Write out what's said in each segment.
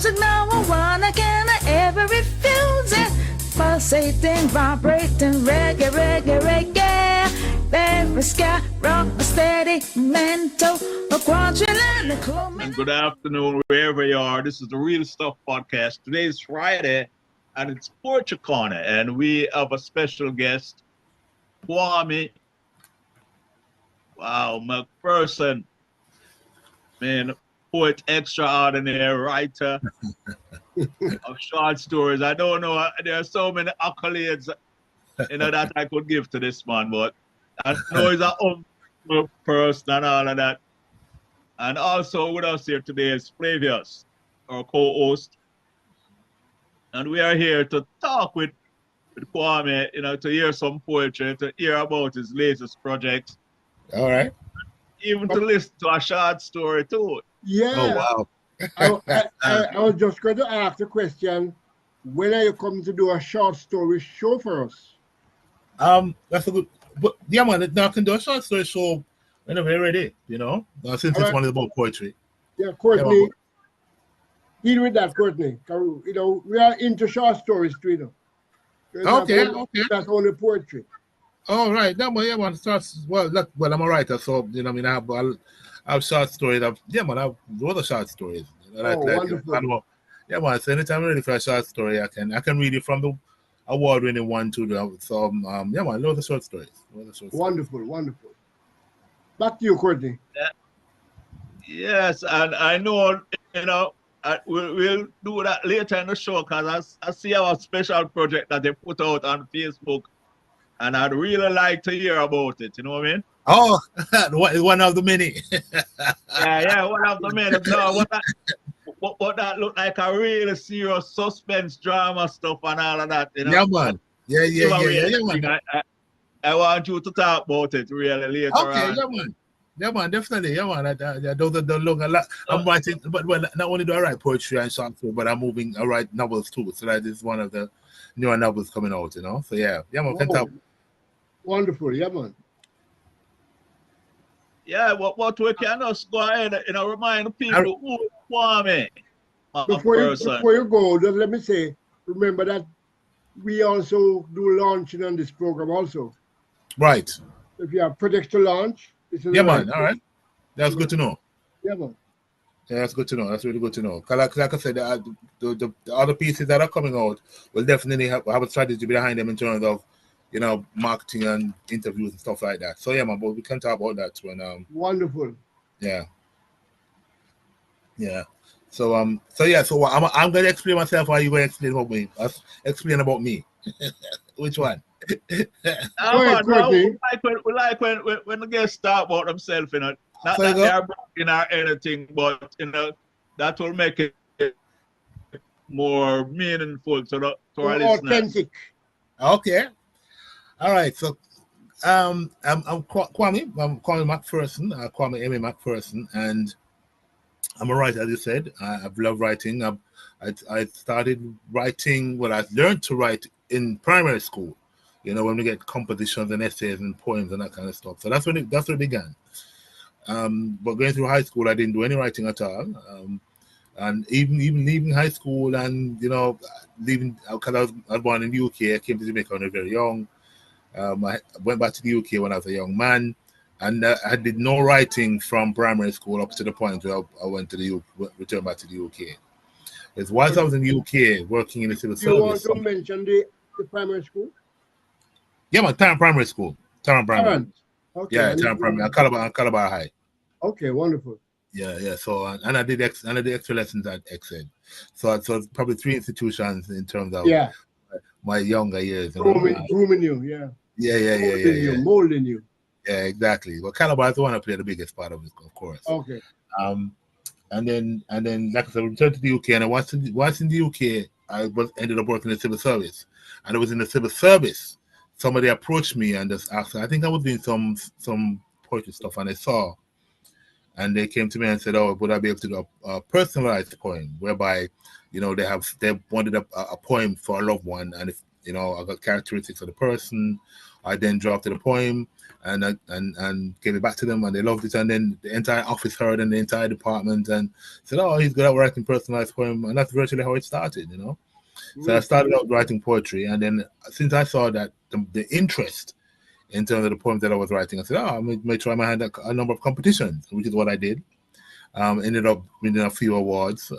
music no one can ever refuse it. Pulsating, vibrating, reggae, reggae, reggae. Very sky, rock, steady, mental, a quadrillion, and good afternoon, wherever you are. This is the Real Stuff Podcast. Today is Friday, and it's Poetry Corner, and we have a special guest, Kwame. Wow, McPherson, man, poet extraordinary, writer of short stories. I don't know, there are so many accolades, that I could give to this man, but I know he's a humble person and all of that. And also with us here today is Flavius, our co-host. And we are here to talk with Kwame, to hear some poetry, to hear about his latest projects. All right. Even to listen to a short story too. Yeah. Oh, wow. I was just going to ask the question, when are you coming to do a short story show for us? That's a good, but yeah, man, now I can do a short story show whenever you're ready, since it's one about poetry. Yeah, Courtney, deal with that, Courtney. We are into short stories too, Okay. That's only poetry. All right. Yeah, man, well, I'm a writer, so, I have short stories. I have other short stories. Wonderful. Yeah, man, so anytime I'm ready for a short story, I can read it from the award-winning one to the, so, yeah, man, loads of short stories. Wonderful. Back to you, Courtney. Yes, and I know, we'll do that later in the show because I see our special project that they put out on Facebook, and I'd really like to hear about it. You know what I mean? Oh, one of the many. yeah, one of the many. No, what that look like a really serious suspense drama stuff and all of that. Yeah, man. Yeah, man. I want you to talk about it really later on. Okay, yeah, man, definitely. Yeah, man. Those are the long a lot. I'm writing, but not only do I write poetry and short story, but I write novels too. So that is one of the newer novels coming out, So yeah, man, can talk. Wonderful, yeah, man. Yeah, what we can just go ahead and remind people who is Kwame. Before you go, just let me say, remember that we also do launching on this program also. Right. If you have projects to launch, yeah, man. All right. That's good to know. Yeah, man. Yeah, that's good to know. That's really good to know. Because like I said, the other pieces that are coming out will definitely have a strategy behind them in terms of, marketing and interviews and stuff like that. So yeah, man, but we can talk about that when wonderful. Yeah. So I'm gonna explain myself while you gonna explain about me. Explain about me. Which one? We like when the guests talk about themselves, not that they're broken or anything, but that will make it more meaningful to our listeners. Authentic. Okay. All right. So I'm Kwame. I'm Kwame McPherson. Kwame Amy McPherson, and I'm a writer, as you said. I've loved writing. I started writing. Well, I learned to write in primary school. When we get compositions and essays and poems and that kind of stuff. So that's when it began. But going through high school, I didn't do any writing at all. And even leaving high school and leaving because I was born in the UK. I came to Jamaica when I was very young. I went back to the UK when I was a young man, and I did no writing from primary school up to the point where I went to returned back to the UK. It's whilst I was in the UK working in the civil service. You want to mention the primary school? Yeah, man, Tarrant Primary School. Tarrant Primary. Okay. Yeah, Tarrant Primary. Calabar High. Okay, wonderful. Yeah. So and I did extra lessons at XN. So probably 3 institutions in terms of my younger years. Grooming you, yeah. Yeah. Molding you. Yeah, exactly. Well, Calabar is the one I played the biggest part of it, of course. Okay. And then, like I said, I returned to the UK, and once in the UK, I ended up working in the civil service, and it was in the civil service. Somebody approached me and just asked. I think I was doing some poetry stuff, and and they came to me and said, "Oh, would I be able to do a personalized poem, whereby, they wanted a poem for a loved one, and if I got characteristics of the person, I then drafted a poem and gave it back to them, and they loved it. And then the entire office heard, and the entire department, and said, "Oh, he's good at writing personalized poem." And that's virtually how it started, you know. So I started out writing poetry, and then since I saw that the interest in terms of the poems that I was writing, I said, "Oh, I may try my hand at a number of competitions," which is what I did. Ended up winning a few awards,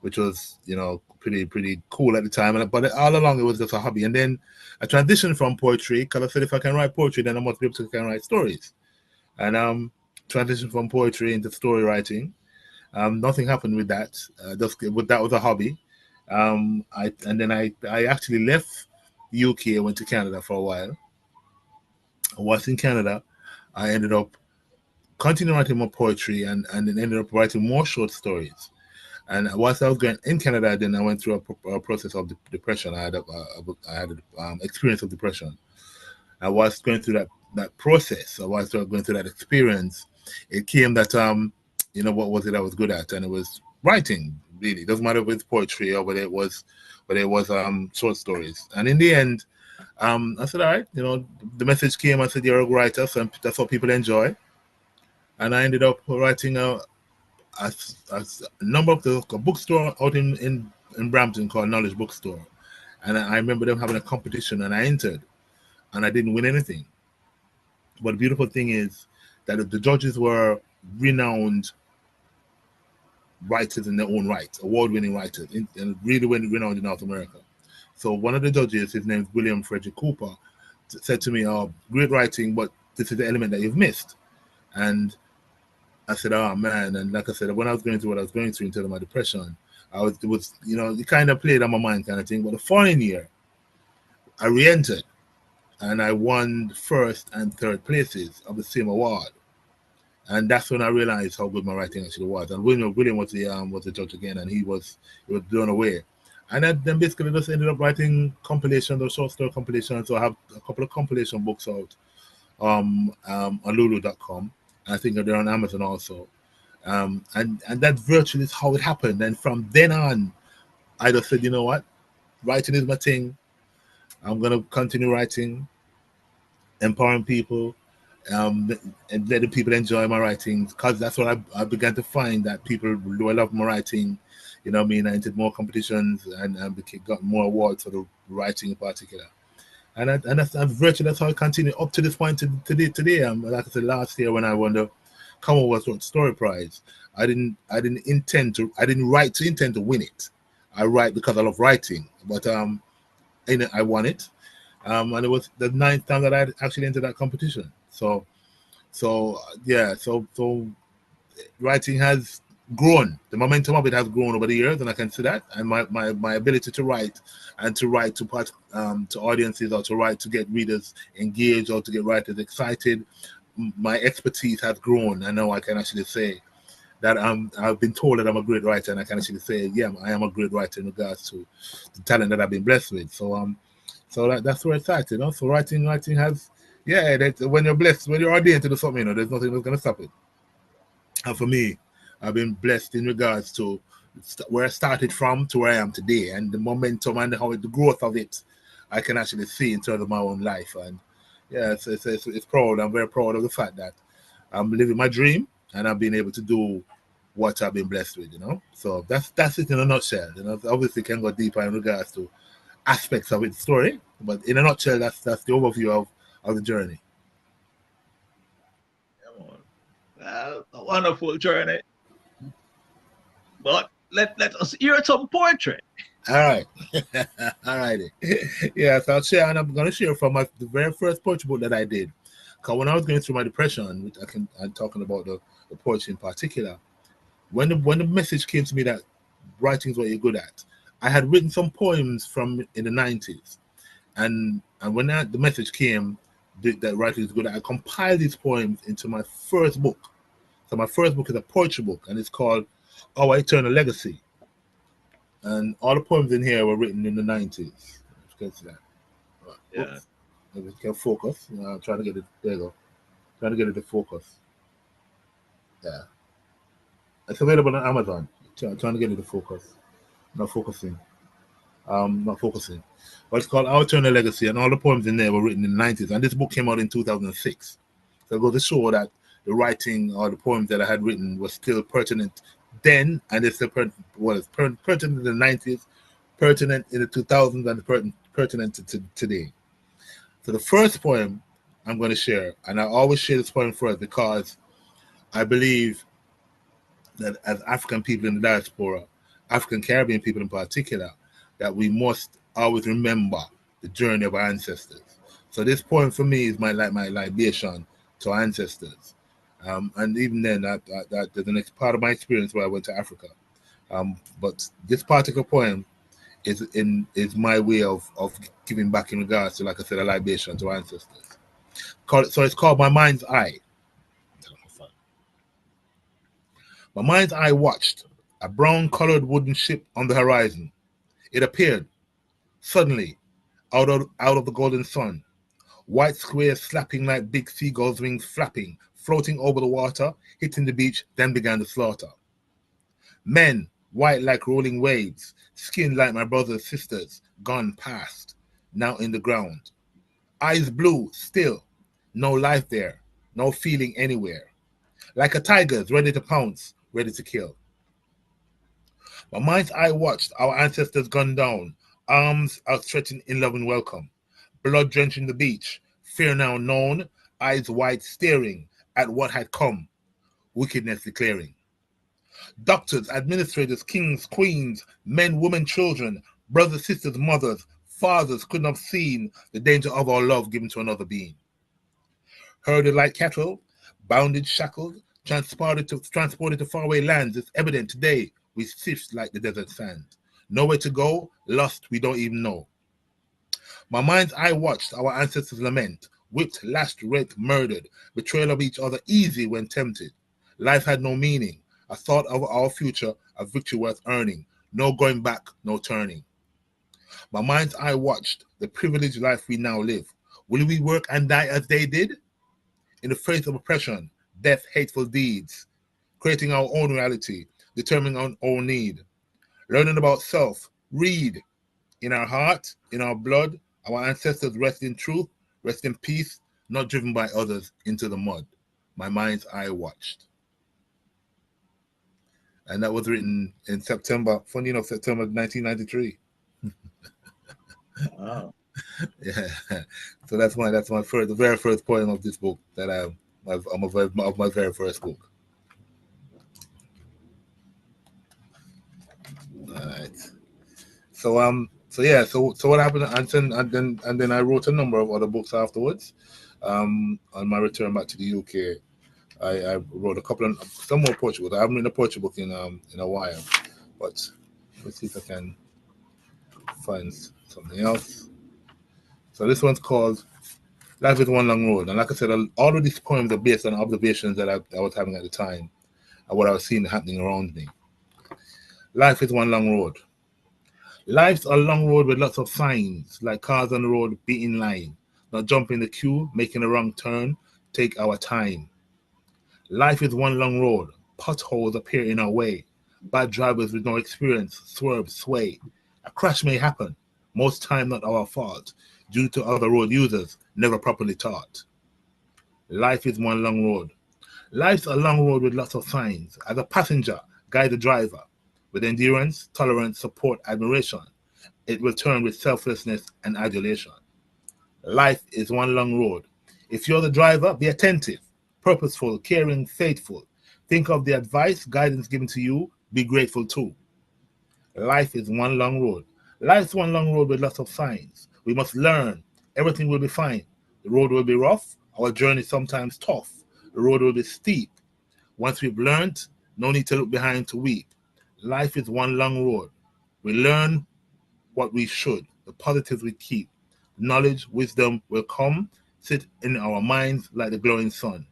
which was, you know, pretty cool at the time. But all along it was just a hobby. And then I transitioned from poetry because I said if I can write poetry, then I must be able to can write stories. And transitioned from poetry into story writing. Nothing happened with that. That was a hobby. I actually left the UK. I went to Canada for a while. Whilst in Canada, I ended up continuing writing more poetry and then ended up writing more short stories. And whilst I was going in Canada, then I went through a process of depression. I had experience of depression. I was going through that process. I was going through that experience. It came that you know, what was it I was good at, and it was writing. Really, it doesn't matter if it's poetry or whether it was short stories. And in the end, I said, all right, you know, the message came. I said, you're a writer, so that's what people enjoy. And I ended up writing a number of a bookstore out in Brampton called Knowledge Bookstore. And I remember them having a competition, and I entered, and I didn't win anything. But the beautiful thing is that the judges were renowned writers in their own right, award-winning writers, and really renowned in North America. So one of the judges, his name is William Frederick Cooper, said to me, "Oh, great writing, but this is the element that you've missed." And I said, "Oh man!" And like I said, when I was going through what I was going through in terms of my depression, it was you know, it kind of played on my mind, kind of thing. But the following year, I re-entered, and I won first and third places of the same award. And that's when I realized how good my writing actually was. And William was the judge again, and he was blown away. And then basically just ended up writing compilations or short story compilations. So I have a couple of compilation books out on Lulu.com. I think they're on Amazon also. And that virtually is how it happened. And from then on, I just said, you know what? Writing is my thing. I'm going to continue writing, empowering people, and letting people enjoy my writing, because that's what I began to find, that people do love my writing. You know what I mean? I entered more competitions and got more awards for the writing in particular. And that's virtually that's how I continue up to this point today. Like I said, last year when I won the Commonwealth Short Story Prize, I didn't write to intend to win it. I write because I love writing. But I won it. And it was the 9th time that I actually entered that competition. So writing has grown. The momentum of it has grown over the years, and I can see that. And my ability to write and to write to audiences, or to write to get readers engaged, or to get writers excited, my expertise has grown. I know I can actually say that I've been told that I'm a great writer, and I can actually say, yeah, I am a great writer in regards to the talent that I've been blessed with. So that's where it's at, you know. So writing has, when you're blessed, when you're ordained to do something, you know, there's nothing that's going to stop it. And for me, I've been blessed in regards to where I started from to where I am today, and the momentum and the growth of it, I can actually see in terms of my own life. And yeah, it's proud. I'm very proud of the fact that I'm living my dream, and I've been able to do what I've been blessed with, you know. So that's it in a nutshell. You know, obviously can go deeper in regards to aspects of its story, but in a nutshell, that's the overview of the journey. A wonderful journey. But let us hear some poetry. All right. All righty. Yeah, so I'll share, and I'm going to share from the very first poetry book that I did. Because when I was going through my depression, which I'm talking about the poetry in particular, when the message came to me that writing is what you're good at, I had written some poems from in the 90s. And when the message came that writing is good at, I compiled these poems into my first book. So my first book is a poetry book, and it's called Our Eternal Legacy. And all the poems in here were written in the 90s. Let's get to that. Right. Yeah. If we can focus. I'm trying to get it. There you go. Trying to get it to focus. Yeah. It's available on Amazon. Trying to get it to focus. Not focusing. not focusing. But it's called Our Eternal Legacy, and all the poems in there were written in the 90s. And this book came out in 2006. So it goes to show that the writing or the poems that I had written was still pertinent then, and it's still pertinent in the 90s, pertinent in the 2000s, and pertinent to today. So the first poem I'm going to share, and I always share this poem first because I believe that as African people in the diaspora, African Caribbean people in particular, that we must always remember the journey of our ancestors. So this poem for me is my libation to our ancestors. And even then, that the next part of my experience where I went to Africa. But this particular poem is my way of giving back in regards to, like I said, a libation to our ancestors. So it's called My Mind's Eye. My mind's eye watched a brown-colored wooden ship on the horizon. It appeared suddenly out of the golden sun. White squares slapping like big seagulls' wings flapping, floating over the water, hitting the beach, then began the slaughter. Men, white like rolling waves, skinned like my brothers' sisters, gone past, now in the ground. Eyes blue, still, no life there, no feeling anywhere. Like a tiger's, ready to pounce, ready to kill. My mind's eye watched our ancestors gunned down, arms outstretching in love and welcome. Blood drenching the beach, fear now known, eyes wide staring at what had come, wickedness declaring. Doctors, administrators, kings, queens, men, women, children, brothers, sisters, mothers, fathers couldn't have seen the danger of our love given to another being. Herded like cattle, bounded, shackled, transported to faraway lands, it's evident today we sift like the desert sand. Nowhere to go, lost we don't even know. My mind's eye watched our ancestors lament, whipped, lashed, raped, murdered, betrayal of each other easy when tempted. Life had no meaning, a thought of our future, a victory worth earning, no going back, no turning. My mind's eye watched the privileged life we now live. Will we work and die as they did? In the face of oppression, death, hateful deeds, creating our own reality, determining our own need. Learning about self, read. In our heart, in our blood, our ancestors rest in truth, rest in peace, not driven by others into the mud. My mind's eye watched. And that was written in September, funny enough, September 1993. Wow. Yeah. So that's the very first poem of this book that of my very first book. All right. So what happened? And then I wrote a number of other books afterwards. On my return back to the UK, I wrote some more poetry books. I haven't written a poetry book in a while, but let's see if I can find something else. So this one's called Life is One Long Road. And like I said, all of these poems are based on observations that I was having at the time and what I was seeing happening around me. Life is one long road. Life's a long road with lots of signs, like cars on the road, be in line, not jump in the queue, making a wrong turn, take our time. Life is one long road. Potholes appear in our way. Bad drivers with no experience swerve, sway. A crash may happen, most time not our fault, due to other road users never properly taught. Life is one long road. Life's a long road with lots of signs. As a passenger, guide the driver. With endurance, tolerance, support, admiration, it will turn with selflessness and adulation. Life is one long road. If you're the driver, be attentive, purposeful, caring, faithful. Think of the advice, guidance given to you. Be grateful too. Life is one long road. Life's one long road with lots of signs. We must learn. Everything will be fine. The road will be rough. Our journey sometimes tough. The road will be steep. Once we've learned, no need to look behind to weep. Life is one long road. We learn what we should. The positives we keep. Knowledge, wisdom will come, sit in our minds like the glowing sun.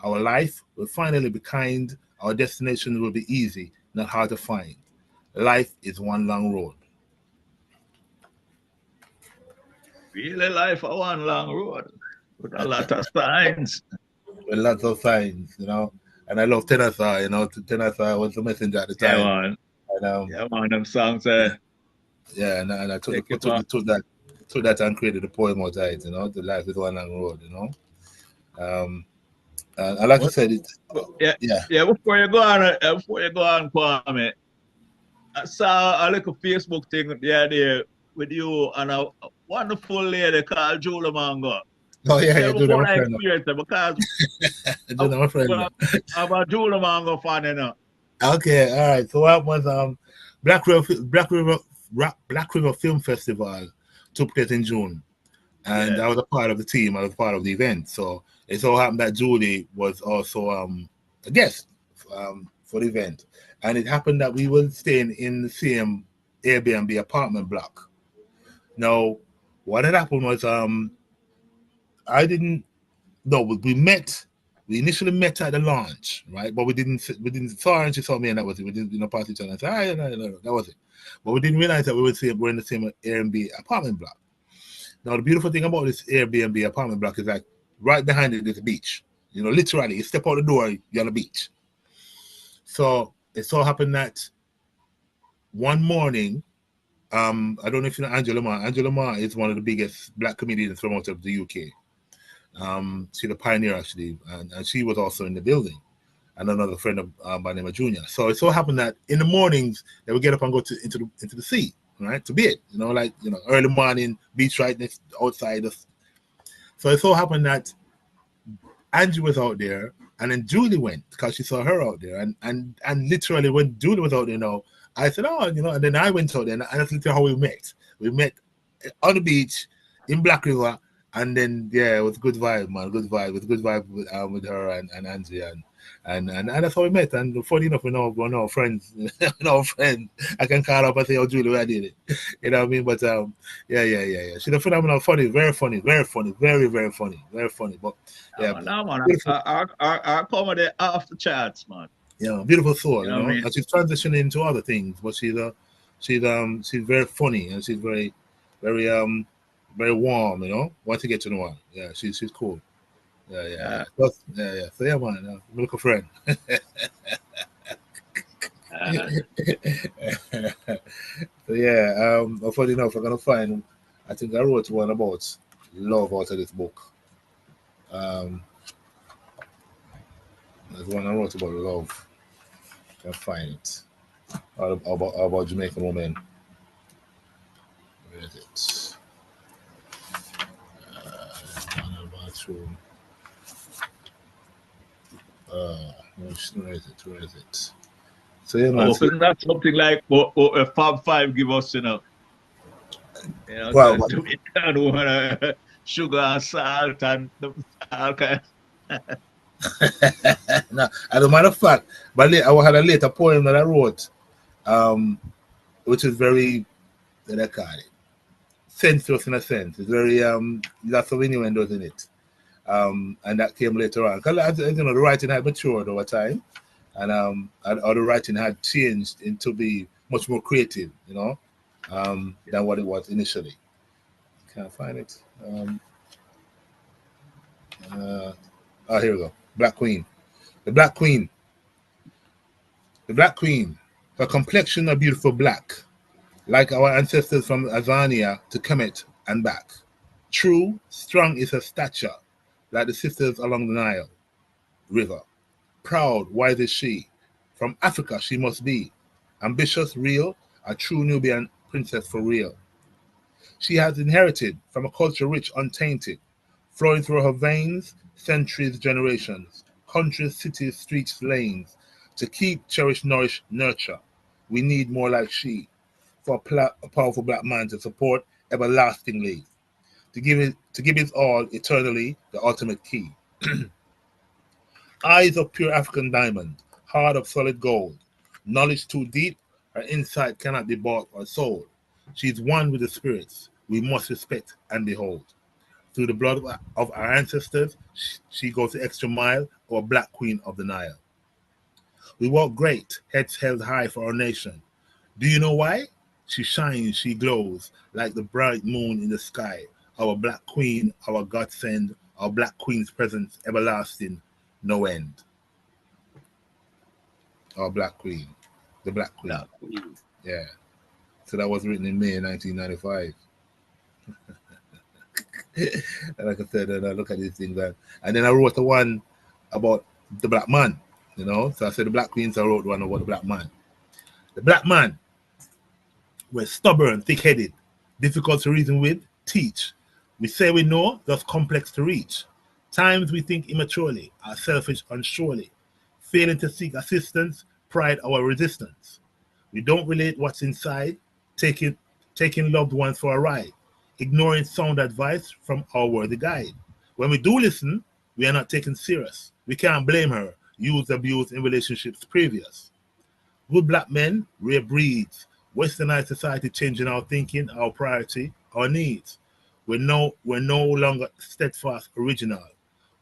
Our life will finally be kind. Our destination will be easy, not hard to find. Life is one long road. Really, life a one long road with a lot of signs. With lots of signs, you know. And I love Tenasa, you know. Tenasa was the messenger at the time. Yeah, man. And, Yeah, man, them songs. Yeah, and I took that and created the poem outside, you know, the life is one long road, you know. And like I said, Before you go on, Kwame, I saw a little Facebook thing the other day with you and a wonderful lady called Julie Mango. Oh yeah, Tell me Julie, my about that friend. experience because Julie, my friend. I'm a Julie Mango fan, you know. Okay, all right. So what was Black River Film Festival took place in June, and I was a part of the team. I was part of the event. So it so happened that Julie was also a guest for the event, and it happened that we were staying in the same Airbnb apartment block. Now, what had happened was I didn't. No, we initially met at the launch, right? But we didn't saw her and she saw me and that was it. We didn't pass each other and say, no, that was it. But we didn't realize that we're in the same Airbnb apartment block. Now the beautiful thing about this Airbnb apartment block is like right behind it is a beach. You know, literally, you step out the door, you're on the beach. So it so happened that one morning, I don't know if you know Angela Ma. Angela Ma is one of the biggest black comedians from out of the UK. She's a pioneer actually, and she was also in the building, and another friend of by name of Junior. So it so happened that in the mornings they would get up and go into the sea, right, to bed. You know, like early morning beach right next outside us. So it so happened that Angie was out there, and then Julie went because she saw her out there, and literally when Julie was out there, I said, and then I went out there, and that's literally how we met. We met on the beach in Black River. And then it was good vibe, man. Good vibe. It was good vibe with her and Angie and that's how we met. And funny enough, we're now friends. We're friends. I can call up and say, "Oh, Julie, I did it." You know what I mean? But yeah. She's a phenomenal, funny, very funny, very funny, very very funny, very funny. But man, I comedy off the charts, man. Yeah, beautiful soul, you know what I mean? And she's transitioning into other things, but she's very funny and she's very very warm, Want to get to know her. Yeah, she's cool. Yeah. So yeah, man, look a friend. So yeah, funny enough, I'm gonna find. I think I wrote one about love out of this book. There's one I wrote about love. I can find it. About Jamaican woman. Where is it? Bathroom. Where is it? So yeah, man. So that's something like what a Fab Five give us, Well, sugar and salt and all kind. Now, as a matter of fact, but I had a later poem that I wrote, which is very, what I call it, sensuous in a sense. It's very lots of innuendos in it. And that came later on. Because as the writing had matured over time, and the writing had changed into be much more creative, than what it was initially. Can't find it. Here we go. Black Queen. The Black Queen. The Black Queen. Her complexion a beautiful black, like our ancestors from Azania to Kemet and back. True, strong is her stature, like the sisters along the Nile River. Proud, wise is she. From Africa she must be. Ambitious, real, a true Nubian princess for real. She has inherited from a culture rich, untainted, flowing through her veins, centuries, generations, countries, cities, streets, lanes. To keep, cherish, nourish, nurture, we need more like she, for a powerful black man to support everlastingly, to give it all eternally, the ultimate key. Eyes of pure African diamond, heart of solid gold, knowledge too deep, her insight cannot be bought or sold. She is one with the spirits we must respect and behold. Through the blood of our ancestors, she goes the extra mile, our Black Queen of the Nile. We walk great, heads held high for our nation. Do you know why? She shines, she glows like the bright moon in the sky. Our Black Queen, our godsend, our Black Queen's presence everlasting, no end. Our Black Queen, the Black Queen. Black Queen. Yeah. So that was written in May 1995. And like I said, and I look at these things, and then I wrote the one about the black man, you know. So I said the Black Queens, I wrote one about the black man. The black man was stubborn, thick-headed, difficult to reason with, teach. We say we know, thus complex to reach. Times we think immaturely, are selfish unsurely. Failing to seek assistance, pride our resistance. We don't relate what's inside, taking loved ones for a ride, ignoring sound advice from our worthy guide. When we do listen, we are not taken serious. We can't blame her, used, abused in relationships previous. Good black men, rare breeds, westernized society changing our thinking, our priority, our needs. We're no longer steadfast original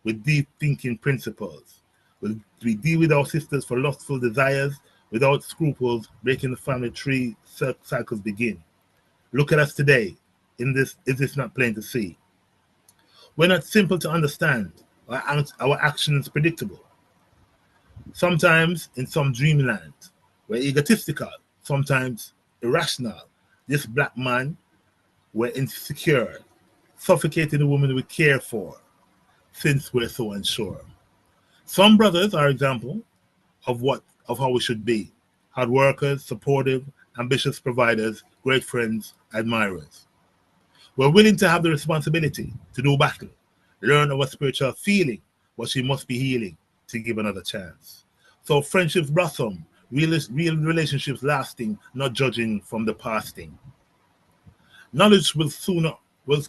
with deep thinking principles. We deal with our sisters for lustful desires without scruples, breaking the family tree cycles begin. Look at us today. Is this not plain to see? We're not simple to understand. Our actions predictable. Sometimes in some dreamland, we're egotistical, sometimes irrational. This black man, we're insecure, suffocating the woman we care for, since we're so unsure. Some brothers are example of how we should be. Hard workers, supportive, ambitious providers, great friends, admirers. We're willing to have the responsibility to do battle, learn our spiritual feeling, what she must be healing to give another chance. So friendships blossom, real relationships lasting, not judging from the past thing. Knowledge will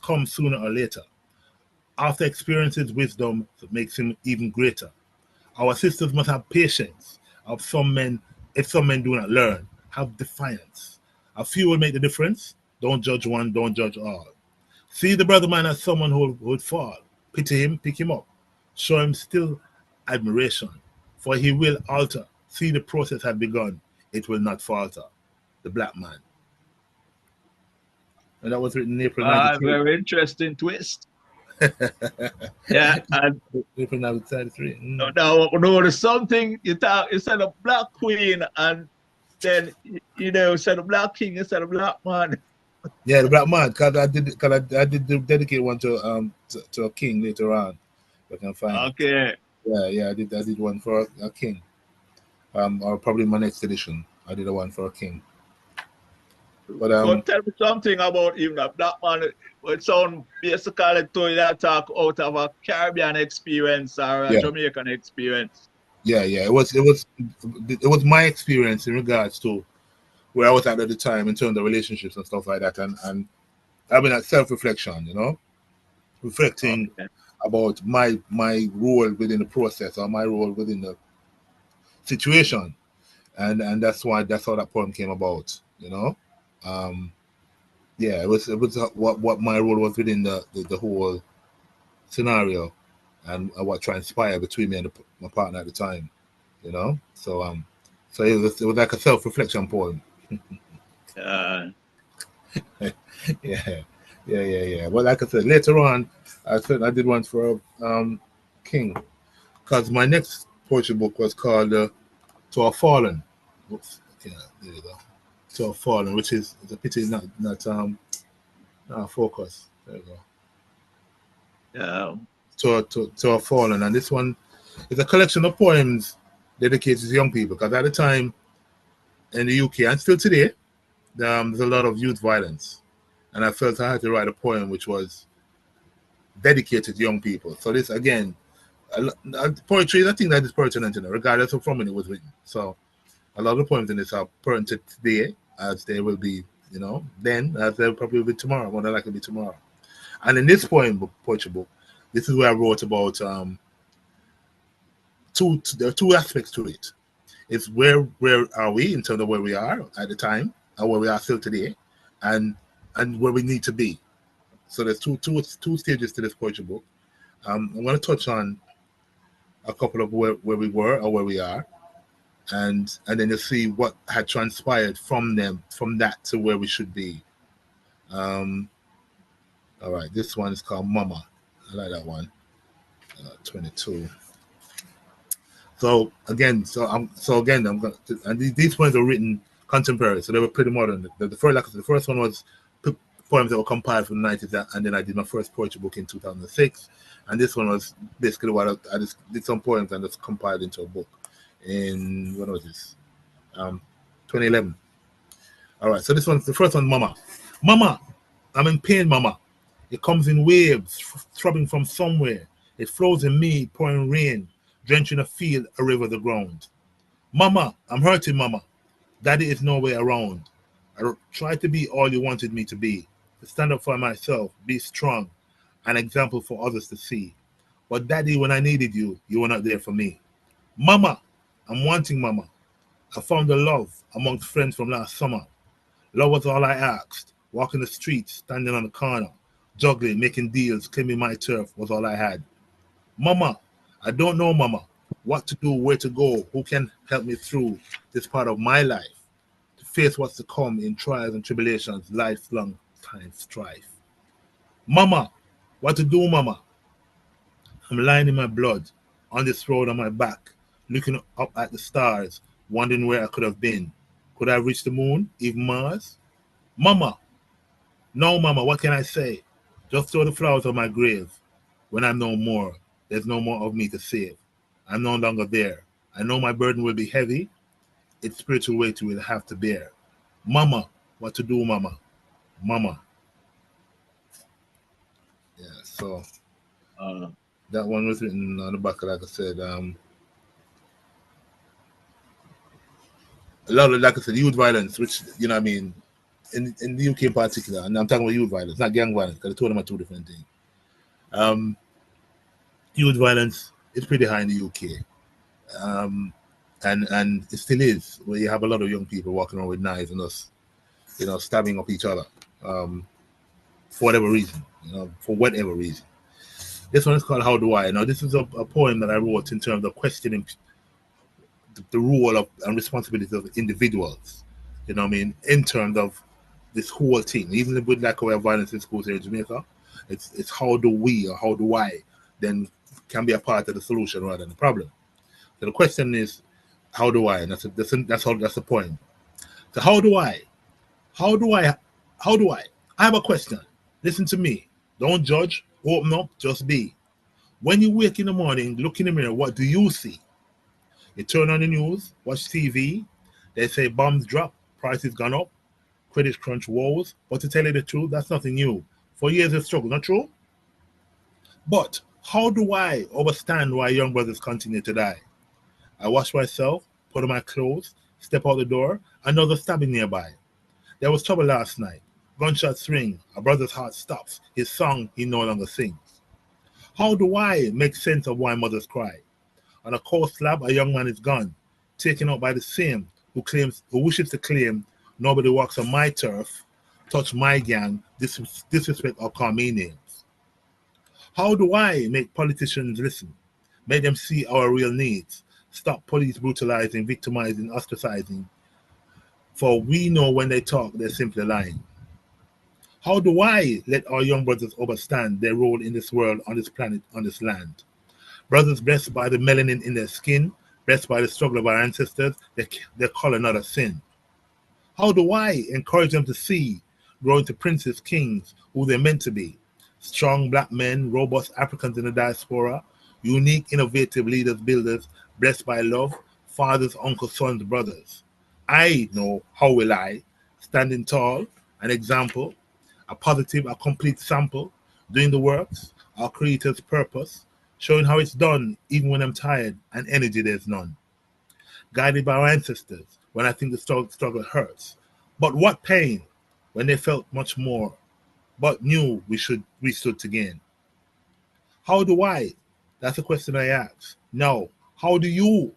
come sooner or later. After experiences, wisdom makes him even greater. Our sisters must have patience. If some men do not learn, have defiance. A few will make the difference. Don't judge one, don't judge all. See the brother man as someone who would fall. Pity him, pick him up. Show him still admiration, for he will alter. See the process had begun. It will not falter. The black man. And that was written in April 93. Very interesting twist. Yeah, and April 93. now there's something you said a black queen, and then you said a black king instead of black man. Yeah, the black man, because I did dedicate one to a king later on. If I can find it. Yeah, I did one for a king. Or probably my next edition, I did a one for a king. But tell me something about even a black man. It sounds basically to you that talk out of a Caribbean experience or a Jamaican experience. Yeah. It was my experience in regards to where I was at the time in terms of relationships and stuff like that, and having that self-reflection, reflecting about my role within the process or my role within the situation, and that's how that poem came about. It was what my role was within the whole scenario, and what transpired between me and my partner at the time. So it was like a self-reflection poem. Yeah. Well, like I said, later on, I did one for King, because my next poetry book was called "To a Fallen." Oops, there you go. "To a Fallen," which is a pity not focus. There you go. Yeah. To a Fallen, and this one is a collection of poems dedicated to young people, because at the time in the UK and still today, there's a lot of youth violence, and I felt I had to write a poem which was dedicated to young people. So this, again, poetry, I think that is pertinent, regardless of from when it was written. So a lot of the poems in this are pertinent today, as they will be, then, as they probably will be tomorrow, more than likely be tomorrow. And in this poetry book, this is where I wrote about there are two aspects to it. It's where are we in terms of where we are at the time, and where we are still today, and where we need to be. So there's two stages to this poetry book. I'm going to touch on a couple of where we were or where we are, and then you'll see what had transpired from that to where we should be. All right, this one is called Mama. I like that one. 22. So again, I'm going to, and these poems are written contemporary. So they were pretty modern. The first one was poems that were compiled from the 90s, and then I did my first poetry book in 2006. And this one was basically what I just did some poems and just compiled into a book in, when was this? 2011. All right, so this one's the first one, Mama. Mama, I'm in pain, Mama. It comes in waves, throbbing from somewhere. It flows in me, pouring rain, drenching a field, a river, the ground. Mama, I'm hurting, Mama. Daddy is nowhere around. I tried to be all you wanted me to be, to stand up for myself, be strong, an example for others to see. But Daddy, when I needed you, you were not there for me. Mama, I'm wanting, Mama. I found the love amongst friends from last summer. Love was all I asked. Walking the streets, standing on the corner, juggling, making deals, claiming my turf was all I had. Mama, I don't know, Mama, what to do, where to go, who can help me through this part of my life, to face what's to come in trials and tribulations, lifelong time strife. Mama, what to do, Mama? I'm lying in my blood, on this road on my back, looking up at the stars, wondering where I could have been. Could I reach the moon, even Mars? Mama, no, Mama, what can I say? Just throw the flowers on my grave. When I'm no more, there's no more of me to save. I'm no longer there. I know my burden will be heavy. It's spiritual weight you will have to bear. Mama, what to do, Mama? Mama. Yeah, so that one was written on the back, like I said. A lot of, like I said, youth violence, which, you know what I mean, in the UK in particular, and I'm talking about youth violence, not gang violence, because the two of them are two different things. Youth violence is pretty high in the UK. And it still is, where you have a lot of young people walking around with knives and us, you know, stabbing up each other for whatever reason, for whatever reason. This one is called How Do I? Now, this is a poem that I wrote in terms of questioning the role of and responsibility of individuals, you know what I mean, in terms of this whole thing. Even with lack of violence in schools here in Jamaica, it's how do we or how do I then can be a part of the solution rather than the problem. So the question is, how do I? And that's the point. So how do I? I have a question. Listen to me. Don't judge. Open up. Just be. When you wake in the morning, look in the mirror. What do you see? You turn on the news, watch TV. They say bombs drop, prices gone up, credit crunch woes. But to tell you the truth, that's nothing new. For years of struggle, not true? But how do I understand why young brothers continue to die? I wash myself, put on my clothes, step out the door, another stabbing nearby. There was trouble last night. Gunshots ring, a brother's heart stops, his song he no longer sings. How do I make sense of why mothers cry? On a cold slab, a young man is gone, taken out by the same who wishes to claim nobody walks on my turf, touch my gang, disrespect or call me names. How do I make politicians listen, make them see our real needs, stop police brutalizing, victimizing, ostracizing? For we know when they talk, they're simply lying. How do I let our young brothers understand their role in this world, on this planet, on this land? Brothers blessed by the melanin in their skin, blessed by the struggle of our ancestors, they call another sin. How do I encourage them to see, grow into princes, kings, who they're meant to be? Strong black men, robust Africans in the diaspora, unique, innovative leaders, builders, blessed by love, fathers, uncles, sons, brothers. I know how will I, standing tall, an example, a positive, a complete sample, doing the works, our creator's purpose, showing how it's done even when I'm tired and energy there's none. Guided by our ancestors when I think the struggle hurts. But what pain when they felt much more, but knew we stood to gain. How do I? That's a question I ask. Now, how do you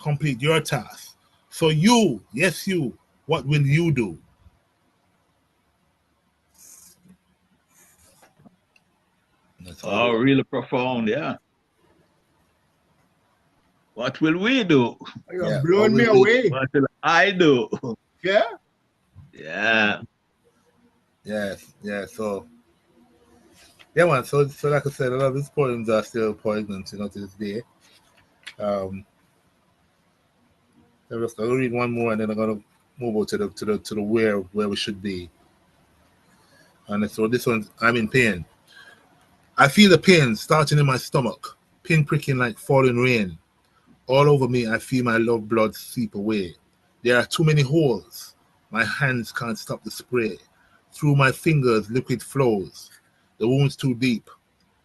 complete your task? So you, yes you, what will you do? Oh, really profound, yeah. What will we do? You're blowing me away. What will I do? Yeah? Yeah. Yeah, so yeah, man. So like I said, a lot of these poems are still poignant, to this day. I'm just gonna read one more, and then I'm gonna move out to the where we should be. And so this one, I'm in pain. I feel the pain starting in my stomach, pin pricking like falling rain. All over me, I feel my love blood seep away. There are too many holes. My hands can't stop the spray. Through my fingers, liquid flows. The wound's too deep.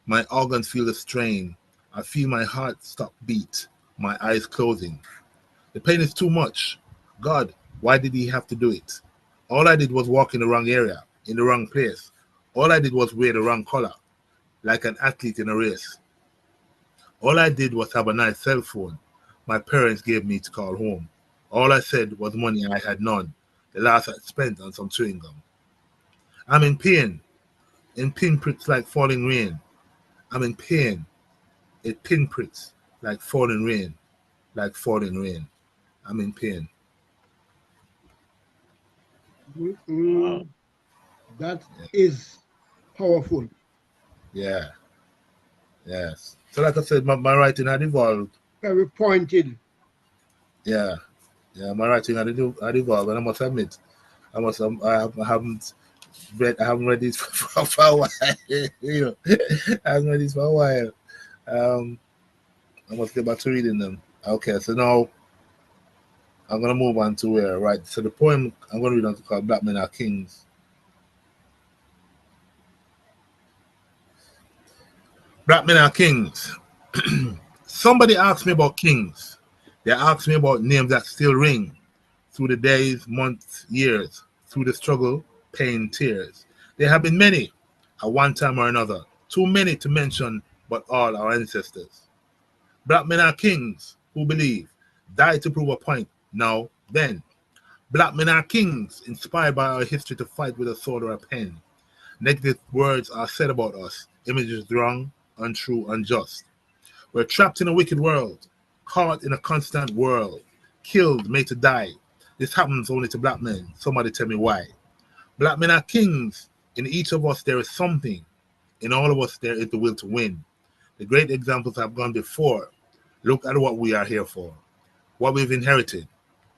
My organs feel the strain. I feel my heart stop beat. My eyes closing. The pain is too much. God, why did he have to do it? All I did was walk in the wrong area, in the wrong place. All I did was wear the wrong color, like an athlete in a race. All I did was have a nice cell phone my parents gave me to call home. All I said was money I had none, the last I spent on some chewing gum. I'm in pain, in pinpricks like falling rain. I'm in pain, it pinpricks like falling rain, like falling rain. I'm in pain. That is powerful. Yeah, yes. So like I said, my writing had evolved. Very pointed. Yeah, my writing had evolved, and I must admit, I haven't read this for a while. You know, I haven't read this for a while. I must get back to reading them. Okay, so now I'm gonna move on to where, right? So the poem I'm gonna read on is called Black Men Are Kings. Black men are kings. Somebody asked me about kings. They asked me about names that still ring through the days, months, years, through the struggle, pain, tears. There have been many at one time or another, too many to mention, but all our ancestors. Black men are kings who believe, die to prove a point, now, then. Black men are kings, inspired by our history to fight with a sword or a pen. Negative words are said about us, images wrong, untrue, unjust. We're trapped in a wicked world, caught in a constant whirl, killed, made to die. This happens only to black men. Somebody tell me why. Black men are kings. In each of us there is something. In all of us there is the will to win. The great examples have gone before. Look at what we are here for, what we've inherited,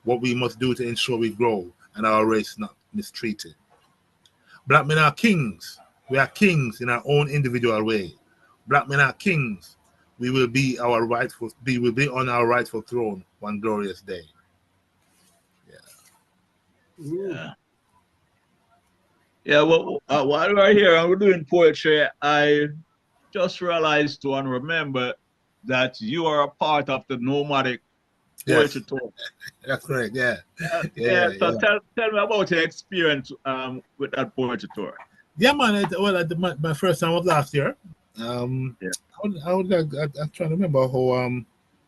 what we must do to ensure we grow and our race not mistreated. Black men are kings. We are kings in our own individual way. Black men are kings. We will be on our rightful throne one glorious day. Yeah. Well, while we're here and we're doing poetry, I just realized to and remember that you are a part of the nomadic poetry tour. That's correct. Yeah. So tell me about your experience with that poetry tour. Yeah, man. My first time was last year. I'm trying to remember how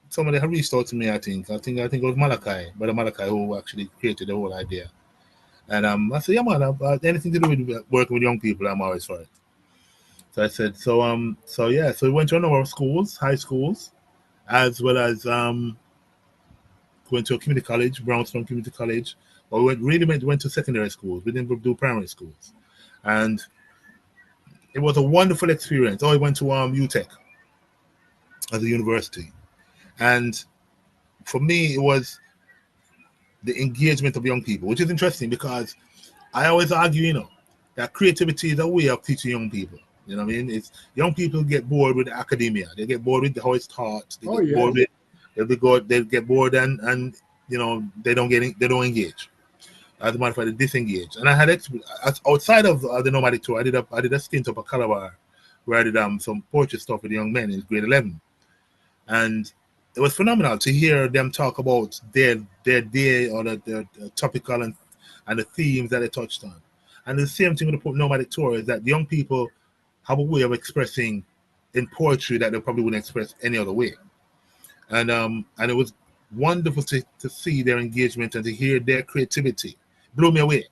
somebody had reached out to me. I think it was Brother Malachi, who actually created the whole idea. And I said, yeah, man, anything to do with working with young people, I'm always for it. So I said, so we went to a number of schools, high schools, as well as went to a community college, Brownstone Community College. But we went to secondary schools. We didn't do primary schools, and it was a wonderful experience. I went to UTech as a university, and for me, it was the engagement of young people, which is interesting because I always argue, that creativity is a way of teaching young people. You know what I mean? It's young people get bored with academia. They get bored with how it's taught. They get bored and they don't engage. As a matter of fact, they disengage. And I had outside of the nomadic tour, I did a stint up at Calabar where I did some poetry stuff with the young men in grade 11, and it was phenomenal to hear them talk about their day or the topical and the themes that they touched on. And the same thing with the nomadic tour is that the young people have a way of expressing in poetry that they probably wouldn't express any other way. And it was wonderful to see their engagement and to hear their creativity. Blew me away.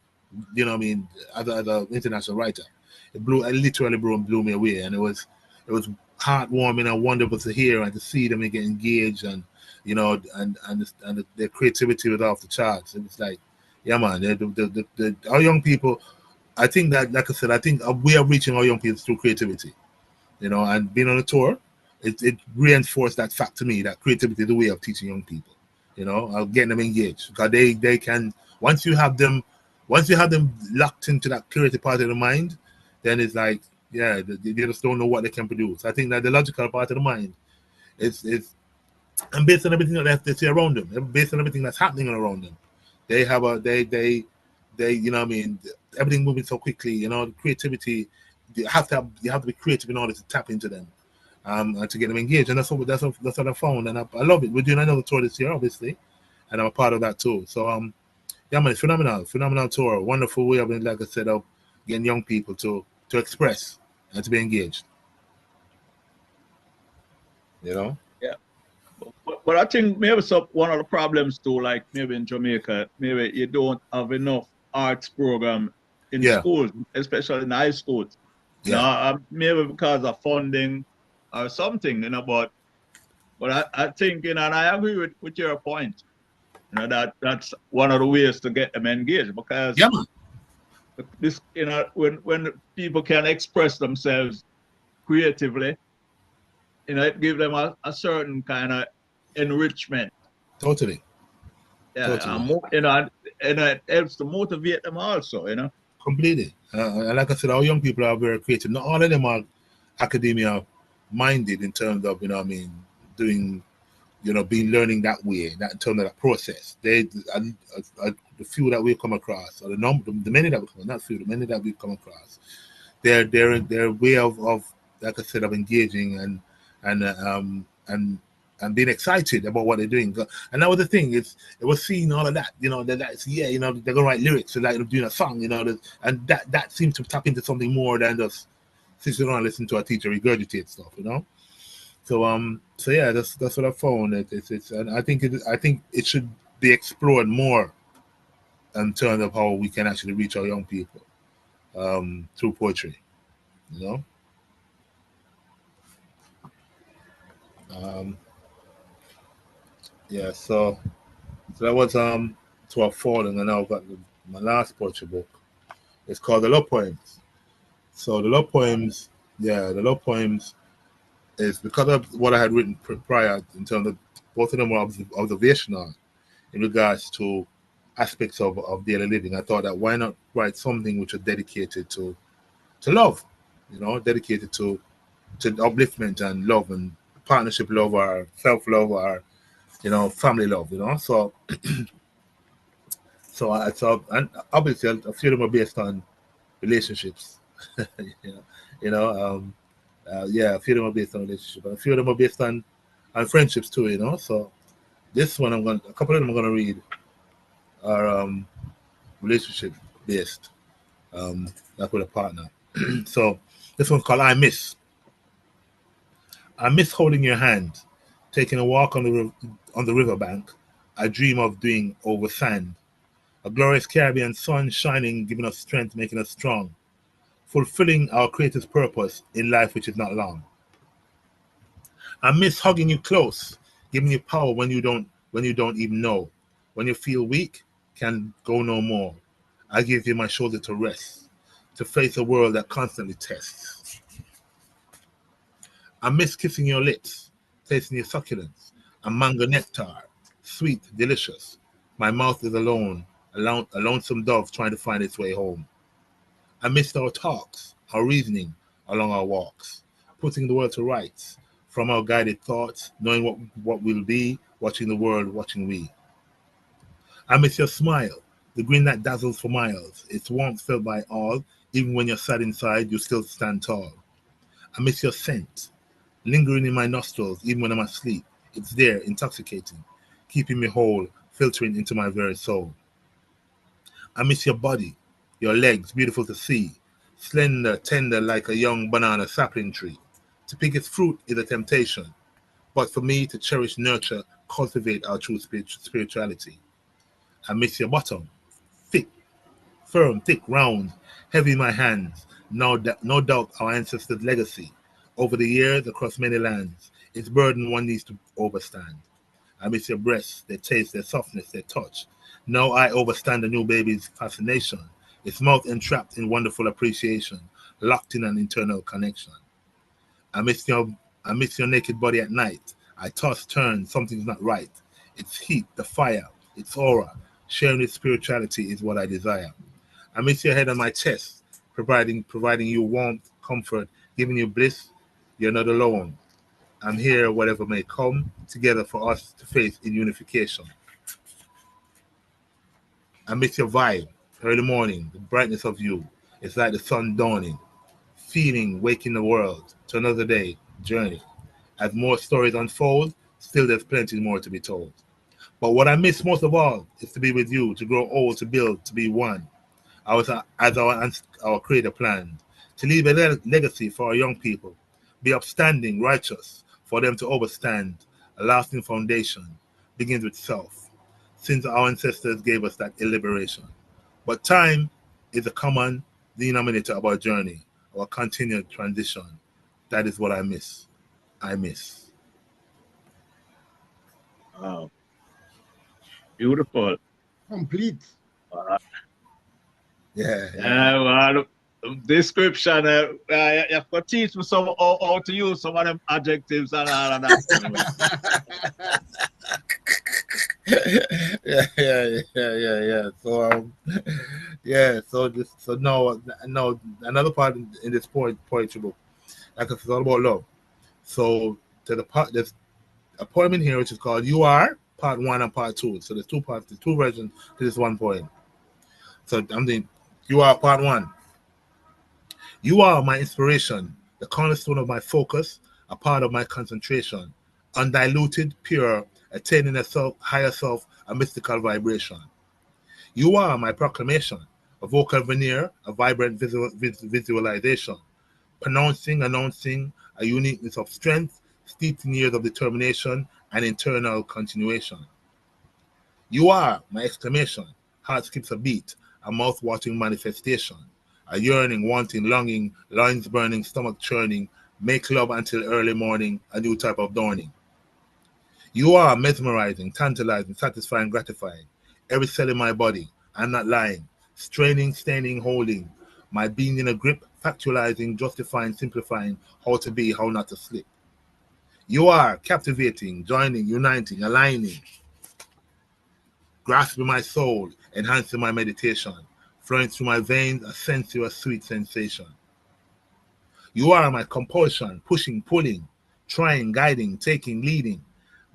You know what I mean? As an international writer, it literally blew me away. And it was heartwarming and wonderful to hear and to see them get engaged and their creativity was off the charts. It was like, yeah, man, our young people. I think that, like I said, I think we are reaching our young people through creativity, and being on a tour, it reinforced that fact to me that creativity is the way of teaching young people, getting them engaged because they can once you have them locked into that creative part of the mind, then it's like, yeah, they just don't know what they can produce. I think that the logical part of the mind is and based on everything that they see around them, based on everything that's happening around them, they have they you know what I mean, everything moving so quickly, you know, the creativity, you have to be creative in order to tap into them, and to get them engaged. And that's what I found, and I love it. We're doing another tour this year, obviously, and I'm a part of that too. So yeah, man, phenomenal tour, wonderful way of, like I said, of getting young people to express and to be engaged. You know. Yeah. But I think maybe one of the problems too, like maybe in Jamaica, maybe you don't have enough arts program in schools, especially in high schools. Yeah. You know, maybe because of funding or something, you know, but I think, you know, and I agree with your point, you know, that's one of the ways to get them engaged, because this, you know, when people can express themselves creatively, you know, it gives them a certain kind of enrichment. Totally. Yeah, you know, and it helps to motivate them also, you know. Completely. And like I said, our young people are very creative. Not all of them are academia minded in terms of, you know what I mean, doing, you know, learning that way, that in terms of that process. The few that we've come across, or the many that we've come, not few, the many that we've come across, their way of like I said, of engaging and being excited about what they're doing. And that was the thing, it was seeing all of that, you know, that's, yeah, you know, they're gonna write lyrics, so like doing a song, you know, and that seems to tap into something more than just sitting around and listen to a teacher regurgitate stuff, you know. So yeah, that's what I found. It's and I think it should be explored more in terms of how we can actually reach our young people through poetry, you know. Yeah, so that was to our falling, and now I've got my last poetry book. It's called The Love Poems. So the Love Poems, the Love Poems is because of what I had written prior, in terms of both of them were observational in regards to aspects of daily living. I thought that why not write something which is dedicated to love, you know, dedicated to upliftment and love and partnership love or self-love or, you know, family love, you know. So I thought, and obviously a few of them are based on relationships, you know, a few of them are based on relationships, but a few of them are based on friendships too, you know. So this one, a couple of them I'm gonna read are relationship based, like with a partner. So this one's called I Miss holding your hand, taking a walk on the riverbank. I dream of doing over sand. A glorious Caribbean sun shining, giving us strength, making us strong, fulfilling our creator's purpose in life which is not long. I miss hugging you close, giving you power when you don't even know. When you feel weak, can go no more. I give you my shoulder to rest, to face a world that constantly tests. I miss kissing your lips, tasting your succulence, a mango nectar, sweet, delicious. My mouth is alone, a lonesome dove trying to find its way home. I missed our talks, our reasoning along our walks, putting the world to rights, from our guided thoughts, knowing what we'll be, watching the world, watching we. I miss your smile, the grin that dazzles for miles, its warmth felt by all, even when you're sad inside, you still stand tall. I miss your scent, lingering in my nostrils, even when I'm asleep. It's there, intoxicating, keeping me whole, filtering into my very soul. I miss your body, your legs, beautiful to see, slender, tender like a young banana sapling tree. To pick its fruit is a temptation, but for me to cherish, nurture, cultivate our true spirituality. I miss your bottom, thick, firm, thick, round, heavy in my hands. No doubt our ancestors' legacy. Over the years, across many lands, its burden one needs to overstand. I miss your breasts, their taste, their softness, their touch. Now I overstand the new baby's fascination, its mouth entrapped in wonderful appreciation, locked in an internal connection. I miss your naked body at night. I toss, turn, something's not right. Its heat, the fire, its aura, Sharing with spirituality is what I desire. I miss your head on my chest, providing you warmth, comfort, giving you bliss. You're not alone. I'm here, whatever may come, together for us to face in unification. I miss your vibe, early morning, the brightness of you. It's like the sun dawning, feeling, waking the world to another day, journey. As more stories unfold, still there's plenty more to be told. But what I miss most of all is to be with you, to grow old, to build, to be one. As our Creator planned, to leave a legacy for our young people, be upstanding, righteous, for them to overstand. A lasting foundation begins with self, since our ancestors gave us that liberation. But time is a common denominator of our journey, our continued transition. That is what I miss. I miss. Wow. Beautiful. Complete. Yeah. Well, description. You have to teach me how to use some of them adjectives and all of that. Yeah. So no, another part in this poetry book, like it's all about love. So there's a poem in here which is called "You Are" Part 1 and Part 2. So there's two parts, there's two versions to this one poem. So I'm thinking, "You Are" Part 1. You are my inspiration, the cornerstone of my focus, a part of my concentration, undiluted, pure, attaining a higher self, a mystical vibration. You are my proclamation, a vocal veneer, a vibrant visualization, announcing a uniqueness of strength, steeped in years of determination and internal continuation. You are my exclamation, heart skips a beat, a mouth-watering manifestation, a yearning, wanting, longing, loins burning, stomach churning, make love until early morning, a new type of dawning. You are mesmerizing, tantalizing, satisfying, gratifying, every cell in my body, I'm not lying, straining, staining, holding, my being in a grip, factualizing, justifying, simplifying, how to be, how not to slip. You are captivating, joining, uniting, aligning, grasping my soul, enhancing my meditation, flowing through my veins, a sensuous, sweet sensation. You are my compulsion, pushing, pulling, trying, guiding, taking, leading,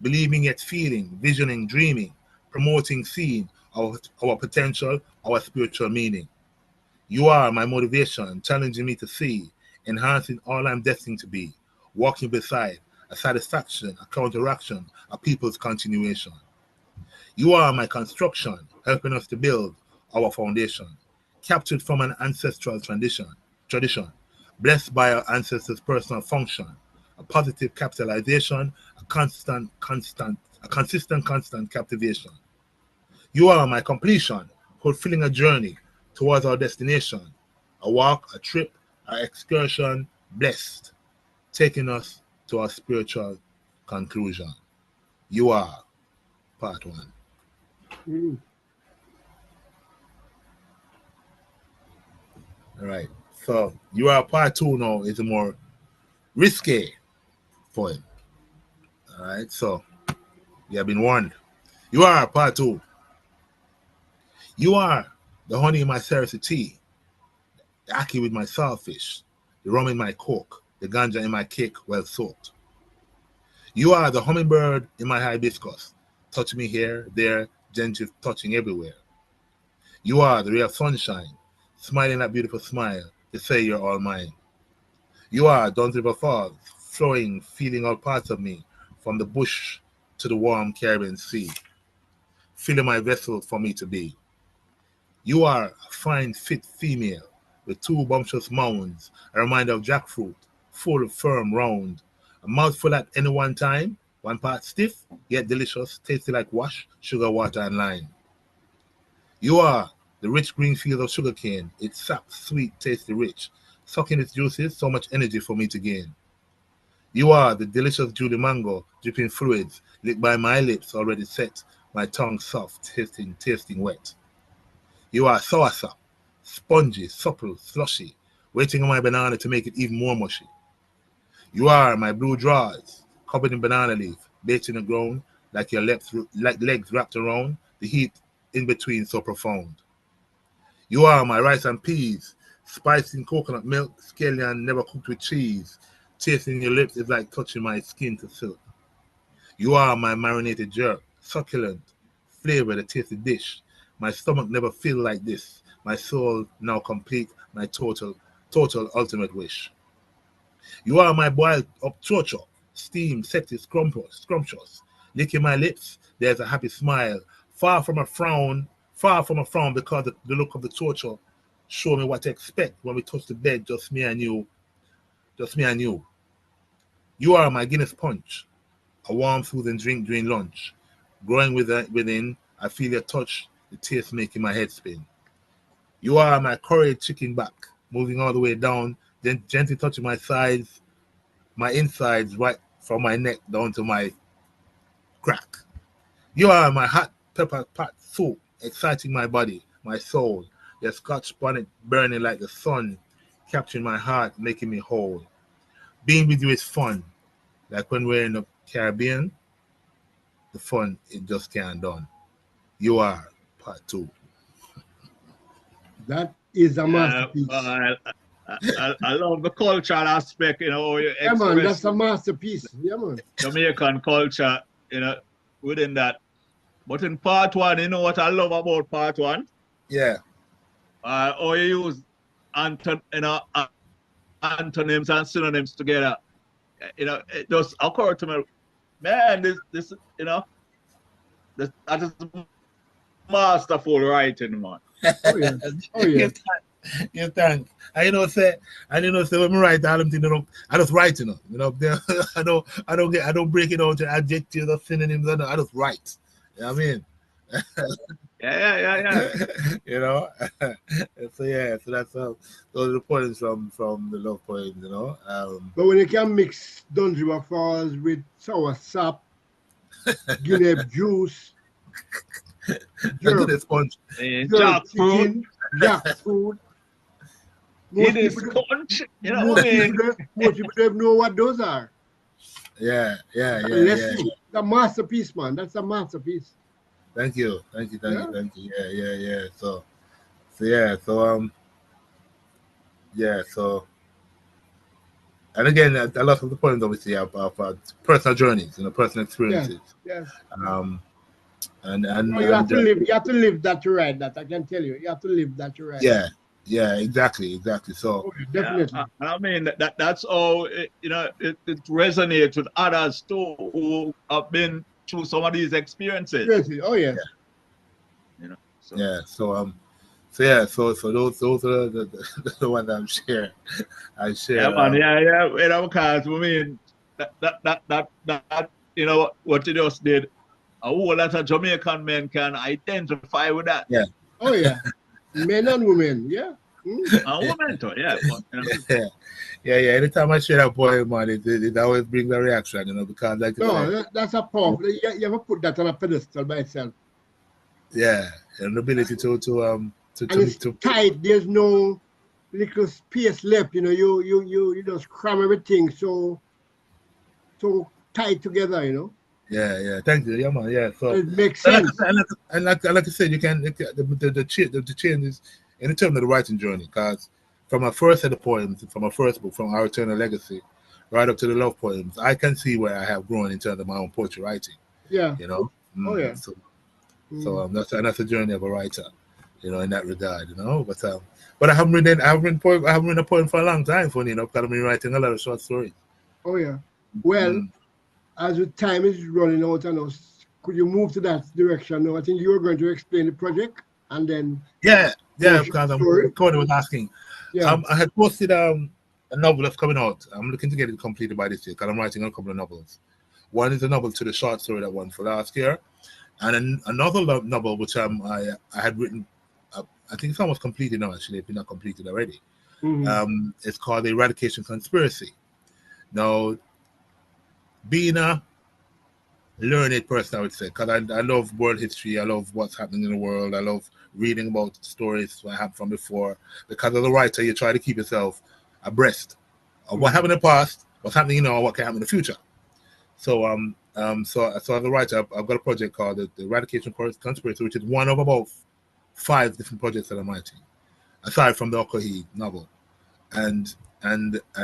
believing yet feeling, visioning, dreaming, promoting, seeing our potential, our spiritual meaning. You are my motivation, challenging me to see, enhancing all I'm destined to be, walking beside, a satisfaction, a counteraction, a people's continuation. You are my construction, helping us to build our foundation, captured from an ancestral tradition, blessed by our ancestors' personal function, a positive capitalization, a consistent captivation. You are my completion, fulfilling a journey towards our destination, a walk, a trip, an excursion, blessed, taking us to our spiritual conclusion. You are part 1. All right. So you are part 2 now is a more risque poem. All right. So you have been warned. You are part 2. You are the honey in my Cersei tea, the ackee with my saltfish, the rum in my coke, the ganja in my cake well soaked. You are the hummingbird in my hibiscus, touch me here, there, gently touching everywhere. You are the ray of sunshine, smiling that beautiful smile to say you're all mine. You are Duns River Falls, flowing, feeling all parts of me, from the bush to the warm Caribbean Sea, filling my vessel for me to be. You are a fine, fit female with 2 bumptious mounds, a reminder of jackfruit, full, firm, round, a mouthful at any one time, one part stiff, yet delicious, tasty like wash, sugar, water, and lime. You are the rich green field of sugarcane, its sap, sweet, tasty, rich, sucking its juices, so much energy for me to gain. You are the delicious Judy mango, dripping fluids, licked by my lips already set, my tongue soft, tasting wet. You are soursop, spongy, supple, slushy, waiting on my banana to make it even more mushy. You are my blue drawers, covered in banana leaf, baked in the ground, like your legs wrapped around, the heat in between so profound. You are my rice and peas, spiced in coconut milk, scallion never cooked with cheese. Tasting your lips is like touching my skin to silk. You are my marinated jerk, succulent, flavor the tasty dish. My stomach never feel like this. My soul now complete my total ultimate wish. You are my boiled up torture, steam, sexy, scrumptious. Licking my lips, there's a happy smile. Far from a frown because the look of the torture show me what to expect when we touch the bed, just me and you. You are my Guinness punch, a warm, soothing drink during lunch. Growing within, I feel your touch, the taste making my head spin. You are my curried chicken back, moving all the way down, then gently touching my sides, my insides, right from my neck down to my crack. You are my hot pepper pot soup, exciting my body, my soul. Your Scotch bonnet burning like the sun, capturing my heart, making me whole. Being with you is fun, like when we're in the Caribbean. The fun, it just can't done. You are part 2. That is a masterpiece. I love the cultural aspect, you know. You yeah, man, that's a masterpiece. Yeah, man. Jamaican culture, you know, within that. But in part 1, you know what I love about part 1? Yeah. Or you use antonyms and synonyms together. You know, it just occurred to me, man, this you know, that is masterful writing, man. Oh yeah. Oh yeah. Yeah, thanks. I say when I write all them things, I just write, you know. I don't break it out to adjectives or synonyms. I just write. You know what I mean? Yeah. You know. So that's those are the poems from the love poems, you know. But when you can mix Duns River Falls with sour sap, Guinea juice, Sponge, jackfruit. Most people don't know what those are. Yeah. The masterpiece, man. That's a masterpiece. Thank you. Yeah. So and again, a lot of the poems obviously are personal journeys, you know, personal experiences. Yes. And you have to live. You have to live that to write that. I can tell you. You have to live that to write. Yeah, exactly. So definitely. I mean that's how it resonates with others too who have been through some of these experiences. Oh yeah. You know. So. Yeah. So those are the ones I'm sharing. I share. Yeah, man. Yeah. You know, because I mean that you know what you just did. A whole lot of Jamaican men can identify with that. Yeah. Oh yeah. Men and women, yeah. And women too, yeah. But, you know. Yeah. Anytime I share that poem, man, it always brings a reaction, you know, because like that's a powerful. You ever put that on a pedestal by itself? Yeah, and the ability to it's tight. There's no little space left. You know, you just cram everything so tight together. You know. Yeah. Thank you. Yeah, man. Yeah. So it makes sense. And like I said, you can the changes in terms of the writing journey, because from my first set of poems, from my first book, from Our Eternal Legacy, right up to the love poems, I can see where I have grown in terms of my own poetry writing. Yeah. You know. Oh yeah. So that's a journey of a writer, you know, in that regard, you know. But I haven't written a poem for a long time, funny enough, because I've been writing a lot of short stories. Oh yeah. Well, as the time is running out and us, could you move to that direction now? I think you were going to explain the project and then Yeah, because Cody was asking. Yeah. I had posted a novel that's coming out. I'm looking to get it completed by this year because I'm writing a couple of novels. One is a novel to the short story that won for last year, and another novel which I had written. I think it's almost completed now. Actually, it's not completed already. It's called The Eradication Conspiracy. Now, being a learned person, I would say, because I love world history. I love what's happening in the world. I love reading about stories that happened from before. Because as a writer, you try to keep yourself abreast of what happened in the past, what's happening now, what can happen in the future. So So as a writer, I've got a project called the Eradication Conspiracy, which is one of about 5 different projects that I'm writing, aside from the Okohi novel, and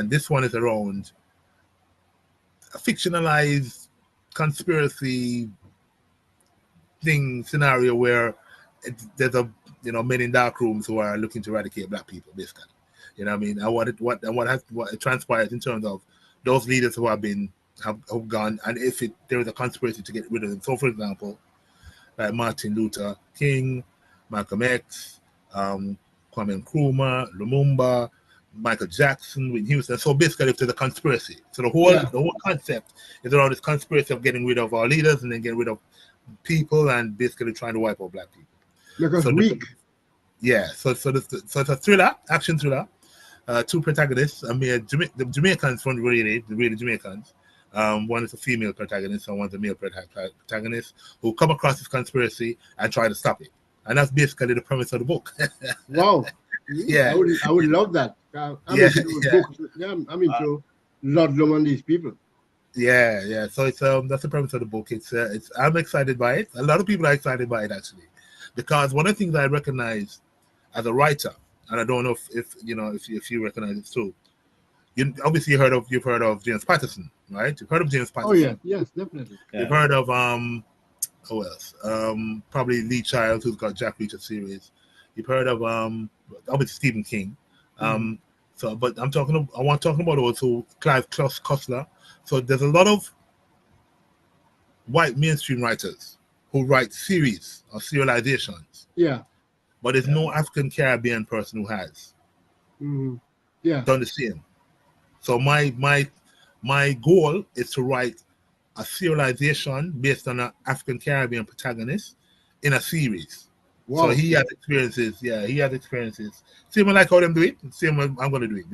this one is around a fictionalized conspiracy scenario where there's men in dark rooms who are looking to eradicate black people, basically. You know what I mean? And what transpires in terms of those leaders who have gone, and if there is a conspiracy to get rid of them. So, for example, like Martin Luther King, Malcolm X, Kwame Nkrumah, Lumumba, Michael Jackson, Whitney Houston. So basically, if there's a conspiracy, so the whole concept is around this conspiracy of getting rid of our leaders and then getting rid of people and basically trying to wipe out black people. Because weak. So it's a thriller, action thriller. 2 protagonists. I mean, the Jamaicans from really Jamaicans. One is a female protagonist and one's a male protagonist who come across this conspiracy and try to stop it. And that's basically the premise of the book. Wow. Yeah. I would love that. I'm into books. Yeah, I'm into Ludlum and these people. Yeah. So it's that's the premise of the book. It's I'm excited by it. A lot of people are excited by it actually, because one of the things I recognize as a writer, and I don't know if you recognize it too. Obviously you've heard of James Patterson, right? You've heard of James Patterson. Oh yeah, yes, definitely. Yeah. You've heard of who else? Probably Lee Childs, who's got Jack Reacher series. You've heard of obviously Stephen King. So, but I want to talk about also Clive Cussler. So there's a lot of white mainstream writers who write series or serializations. Yeah. But there's no African Caribbean person who has done the same. So my goal is to write a serialization based on an African Caribbean protagonist in a series. Wow. So he has experiences. Yeah, he has experiences. Same like how them do it. Same way I'm going to do it.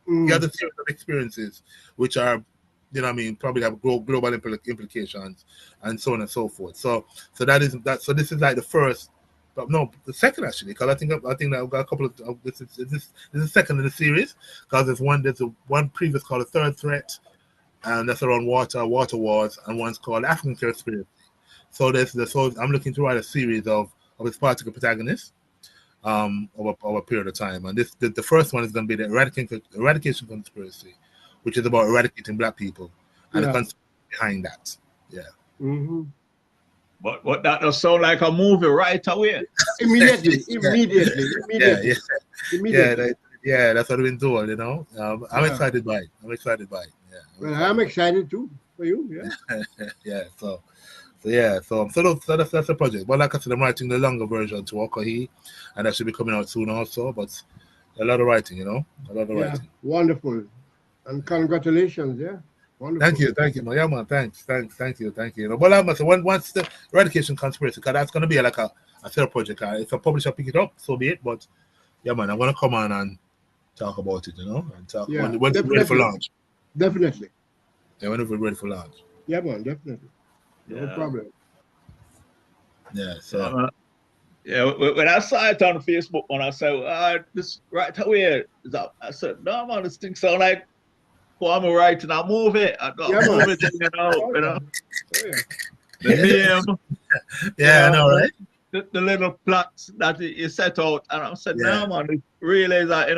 He has a series of experiences which are, probably have global implications and so on and so forth. So that is that. So this is like the first. But no, the second actually, because I think that I've got a couple of this is the second in the series, because there's one previous called The Third Threat, and that's around water wars, and one's called African Conspiracy. So I'm looking to write a series of its particular protagonists over a period of time, and the first one is going to be the Eradication Conspiracy, which is about eradicating black people and the conspiracy behind that. Yeah. Mm-hmm. But that does sound like a movie right away. Immediately. Yeah, that's what I've been doing, I'm excited by it. Yeah. Well, I'm excited too for you. Yeah. So that's a project. But like I said, I'm writing the longer version to Okohi, and that should be coming out soon also. But a lot of writing, writing. Wonderful. And congratulations, yeah. Wonderful. Thank you, man. Yeah, man. Thanks. Thank you. But I must say, once the Eradication Conspiracy, because that's going to be like a third project. If a publisher pick it up, so be it. But yeah, man, I'm going to come on and talk about it, and talk when we're ready for launch. Definitely. Yeah, when we're ready for launch. Yeah, man, definitely. No problem. Yeah, so. When I saw it on Facebook, when I said, this right away is up, I said, no, man, this thing sound like Kwame writing a movie. I got a movie thing, The name. Yeah, I know, right? The little plots that you set out, and I said, no, man, it really is that,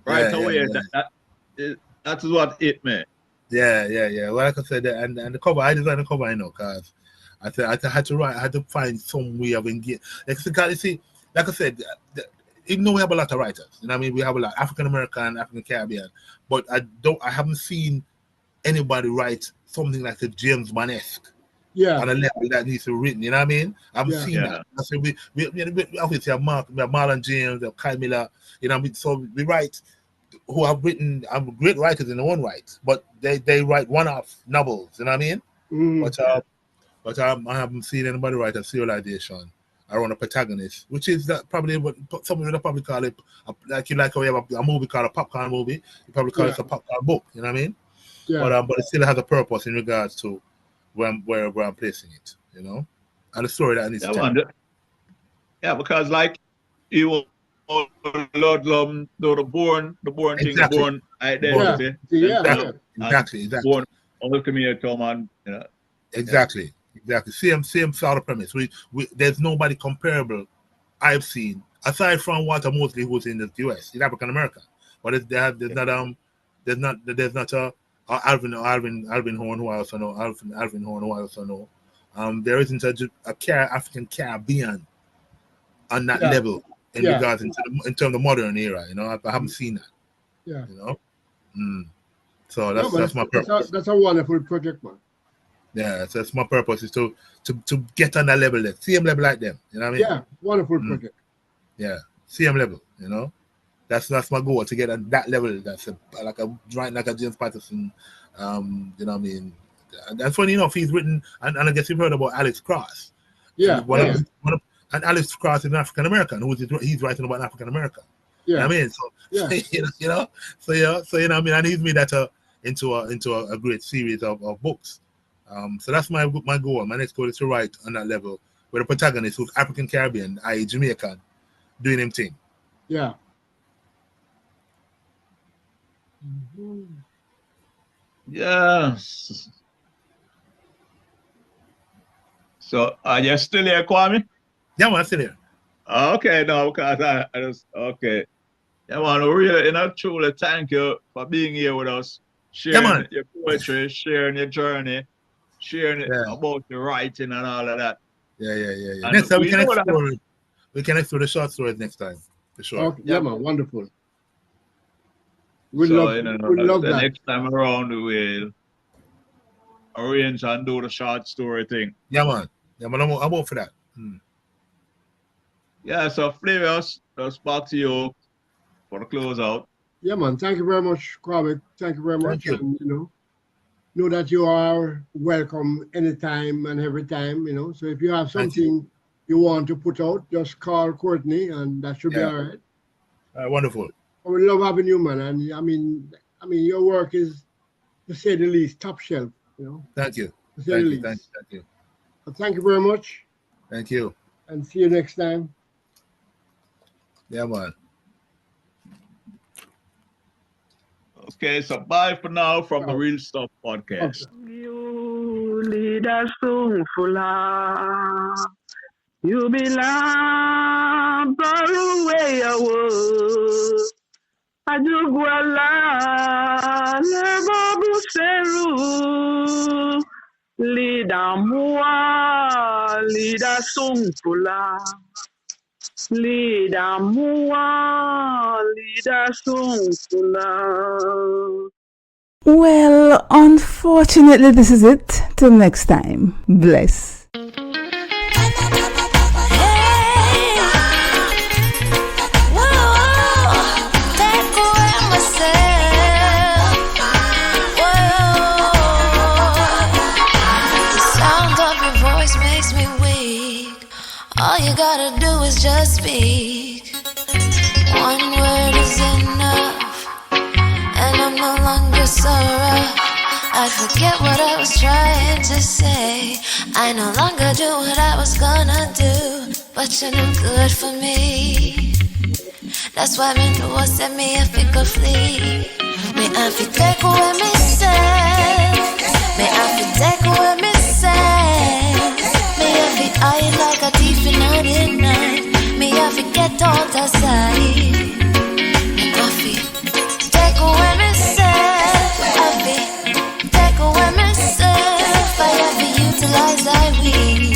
right away. That is what it meant. Yeah. Well, like I said, and the cover, I designed the cover, because I had to find some way of engaging. You see, like I said, even though we have a lot of writers, we have a lot African American, African Caribbean, but I haven't seen anybody write something like a James Bond-esque. Yeah. On a level that needs to be written, I haven't seen that. I said we obviously have Marlon James, we have Kyle Miller, so we write who have written great writers in their own right, but they write one-off novels, But I haven't seen anybody write a serialization around a protagonist, which is that probably what some people probably call it, like how we have a movie called a popcorn movie. You probably call it a popcorn book. You know what I mean? Yeah. But it still has a purpose in regards to where I'm placing it. And the story that I need to tell. Yeah, because like you Lord the born thing, Exactly. born identity. Exactly. Born ultimatum and Exactly. Same sort of premise. We there's nobody comparable I've seen aside from Walter Mosley, who's in the U.S. He's African American, but there's not a Alvin Horn, who I also know. Alvin Horn, who I also know. There isn't a African Caribbean on that level in regards in terms of modern era. You know, I haven't seen that. Yeah. You know. So that's my purpose. That's a wonderful project, man. Yeah, so that's my purpose, is to get on that level, there, same level like them. You know what I mean? Yeah, wonderful project. Yeah, same level. You know, that's my goal, to get on that level. That's like a James Patterson. You know what I mean? That's funny enough. He's written, and I guess you've heard about Alex Cross. Yeah. And Alex Cross is an African American he's writing about African American. Yeah. You know what I mean? So yeah. you know, so you know what I mean, and he's made that into a great series of books. So that's my goal. My next goal is to write on that level, where the protagonist who's African Caribbean, i.e. Jamaican, doing him thing. Yeah. Yes. So are you still here, Kwame? Yeah, man, I'm still here. Okay, no, because I just okay. Yeah, man, really, truly thank you for being here with us, sharing your poetry, sharing your journey, sharing about your writing and all of that. Yeah. Next time we can explore the short stories next time, for sure. Okay, yeah, man, wonderful. We So, love that. Next time around, we'll arrange and do the short story thing. Yeah, man. I'm up for that. Yeah, so Flavius, just back to you for the closeout. Yeah, man. Thank you very much, Kwame. Thank you very much. You. And, know that you are welcome anytime and every time, So if you have something you want to put out, just call Courtney and that should be all right. Wonderful. We love having you, man. And I mean, your work is, to say the least, top shelf, Thank you. Thank you. But thank you very much. Thank you. And see you next time. Yeah, man. Okay, so bye for now from the Real Stuff Podcast. You lead us so full. You belong far away away. Ajuguala lebo buseru. Lida mua, lida sungfula. Lida mua, lida sungfula. Well, unfortunately, this is it. Till next time. Bless. All you gotta do is just speak. One word is enough, and I'm no longer so rough. I forget what I was trying to say. I no longer do what I was gonna do, but you're no good for me. That's why me do what set me if it could flee. Me I fi take away me say. Me I fi take away me say. Me I fi hide like a thief in the night. Me I fi get out the side. Me I fi take away myself. I fi take away myself. I have to utilize I will.